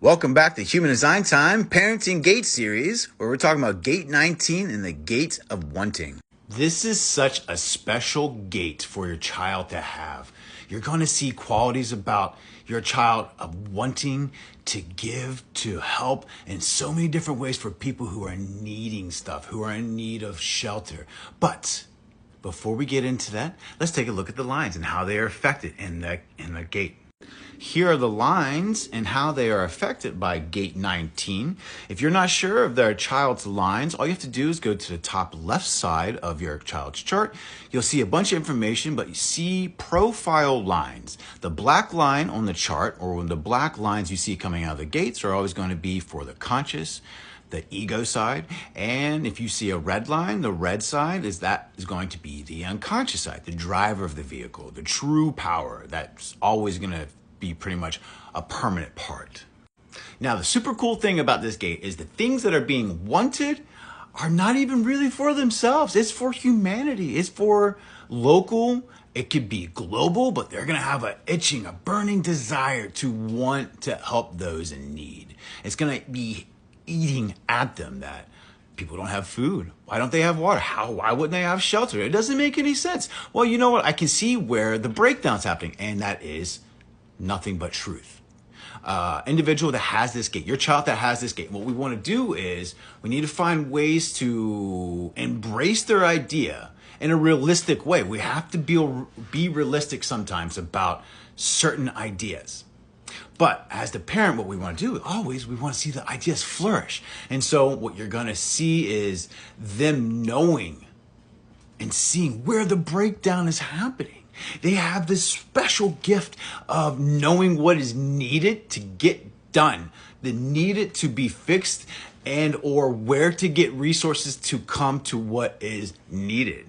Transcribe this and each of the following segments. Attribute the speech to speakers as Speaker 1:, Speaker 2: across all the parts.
Speaker 1: Welcome back to Human Design Time Parenting Gate Series, where we're talking about Gate 19 and the Gate of Wanting. This is such a special gate for your child to have. You're going to see qualities about your child of wanting to give, to help in so many different ways for people who are needing stuff, who are in need of shelter. But before we get into that, let's take a look at the lines and how they are affected in the gate. Here are the lines and how they are affected by Gate 19. If you're not sure of their child's lines, all you have to do is go to the top left side of your child's chart. You'll see a bunch of information, but you see profile lines. The black line on the chart, or the black lines you see coming out of the gates, are always going to be for the conscious, the ego side. And if you see a red line, the red side is going to be the unconscious side, the driver of the vehicle, the true power that's always going to be pretty much a permanent part. Now, the super cool thing about this gate is the things that are being wanted are not even really for themselves. It's for humanity. It's for local. It could be global, but they're going to have a burning desire to want to help those in need. It's going to be eating at them that people don't have food. Why don't they have water? Why wouldn't they have shelter? It doesn't make any sense. Well, you know what? I can see where the breakdown's happening, and that is nothing but truth. Individual that has this gate, your child that has this gate, what we want to do is we need to find ways to embrace their idea in a realistic way. We have to be realistic sometimes about certain ideas. But as the parent, what we want to do always, we want to see the ideas flourish. And so what you're going to see is them knowing and seeing where the breakdown is happening. They have this special gift of knowing what is needed to get done, the needed to be fixed, and or where to get resources to come to what is needed.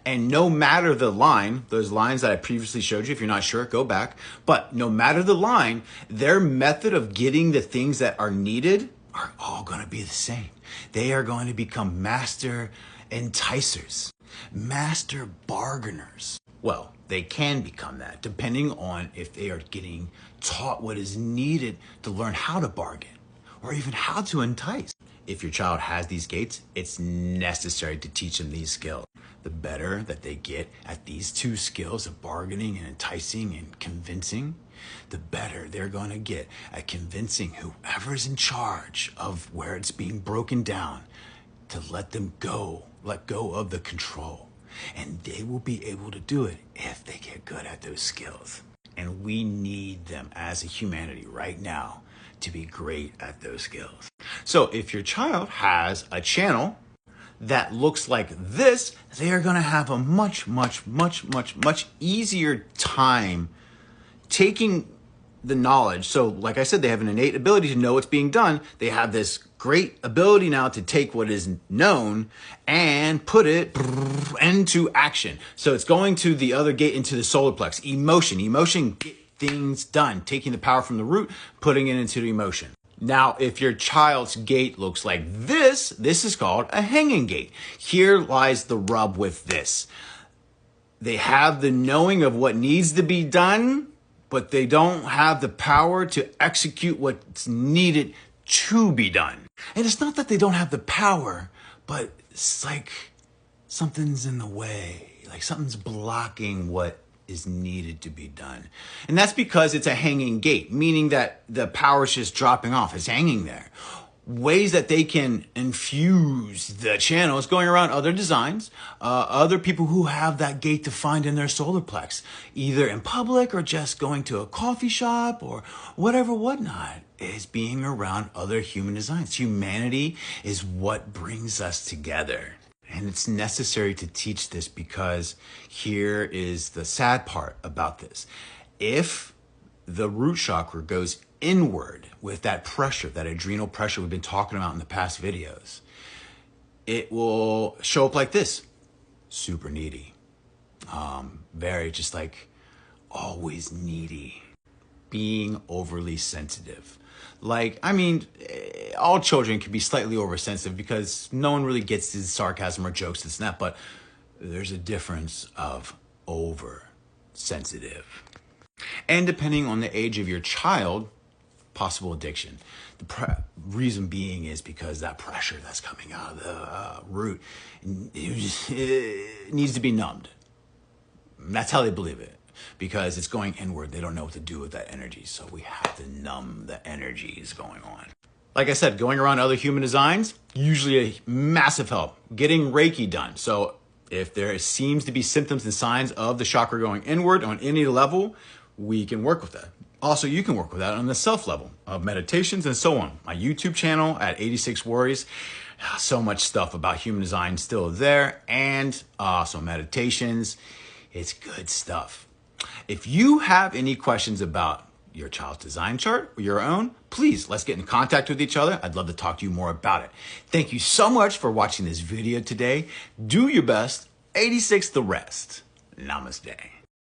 Speaker 1: And no matter the line, those lines that I previously showed you, if you're not sure, go back. But no matter the line, their method of getting the things that are needed are all going to be the same. They are going to become master enticers, master bargainers. Well, they can become that depending on if they are getting taught what is needed to learn how to bargain or even how to entice. If your child has these gates, it's necessary to teach them these skills. The better that they get at these two skills of bargaining and enticing and convincing, the better they're going to get at convincing whoever's in charge of where it's being broken down to let go of the control. And they will be able to do it if they get good at those skills. And we need them as a humanity right now to be great at those skills. So if your child has a channel that looks like this, they are going to have a much easier time taking the knowledge. So like I said, they have an innate ability to know what's being done. They have this great ability now to take what is known and put it into action. So it's going to the other gate, into the solar plex. Emotion, get things done. Taking the power from the root, putting it into the emotion. Now, if your child's gate looks like this is called a hanging gate. Here lies the rub with this. They have the knowing of what needs to be done, but they don't have the power to execute what's needed to be done. And it's not that they don't have the power, but it's like something's in the way, like something's blocking what is needed to be done. And that's because it's a hanging gate, meaning that the power is just dropping off. It's hanging there. Ways that they can infuse the channel is going around other designs, other people who have that gate to find in their solar plex, either in public or just going to a coffee shop or whatnot, is being around other human designs. Humanity is what brings us together. And it's necessary to teach this because here is the sad part about this. If the root chakra goes inward with that pressure, that adrenal pressure we've been talking about in the past videos, it will show up like this: super needy, very just like always needy, being overly sensitive. Like, I mean, all children can be slightly oversensitive because no one really gets the sarcasm or jokes, this and that, but there's a difference of oversensitive. And depending on the age of your child, possible addiction. Reason being is because that pressure that's coming out of the root, it needs to be numbed. That's how they believe it, because it's going inward. They don't know what to do with that energy. So we have to numb the energies going on. Like I said, going around other human designs, usually a massive help. Getting Reiki done. So if there seems to be symptoms and signs of the chakra going inward on any level, we can work with that. Also, you can work with that on the self level of meditations and so on. My YouTube channel at 86 Worries, so much stuff about human design still there, and also meditations. It's good stuff. If you have any questions about your child's design chart or your own, please, let's get in contact with each other. I'd love to talk to you more about it. Thank you so much for watching this video today. Do your best. 86 the rest. Namaste.